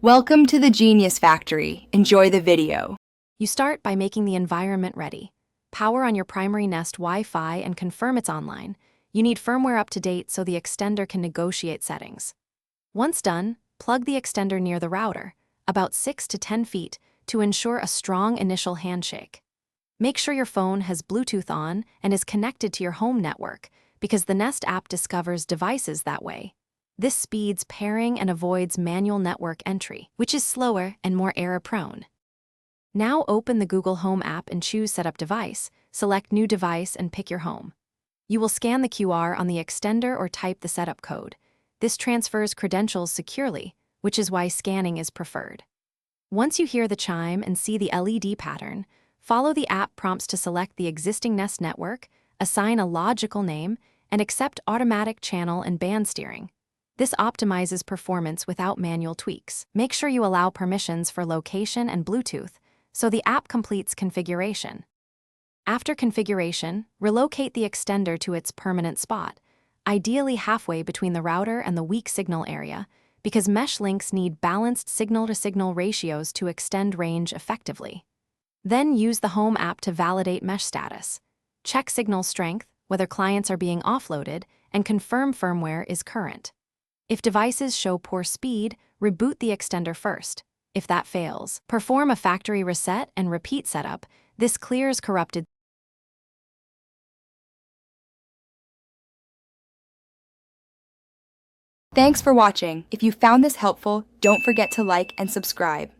Welcome to the Genius Factory. Enjoy the video. You start by making the environment ready. Power on your primary Nest Wi-Fi and confirm it's online. You need firmware up to date so the extender can negotiate settings. Once done, plug the extender near the router, about 6 to 10 feet, to ensure a strong initial handshake. Make sure your phone has Bluetooth on and is connected to your home network, because the Nest app discovers devices that way. This speeds pairing and avoids manual network entry, which is slower and more error-prone. Now open the Google Home app and choose Setup Device, select New Device and pick your home. You will scan the QR on the extender or type the setup code. This transfers credentials securely, which is why scanning is preferred. Once you hear the chime and see the LED pattern, follow the app prompts to select the existing Nest network, assign a logical name, and accept automatic channel and band steering. This optimizes performance without manual tweaks. Make sure you allow permissions for location and Bluetooth, so the app completes configuration. After configuration, relocate the extender to its permanent spot, ideally halfway between the router and the weak signal area, because mesh links need balanced signal-to-signal ratios to extend range effectively. Then use the Home app to validate mesh status. Check signal strength, whether clients are being offloaded, and confirm firmware is current. If devices show poor speed, reboot the extender first. If that fails, perform a factory reset and repeat setup. This clears corrupted. Thanks for watching. If you found this helpful, don't forget to like and subscribe.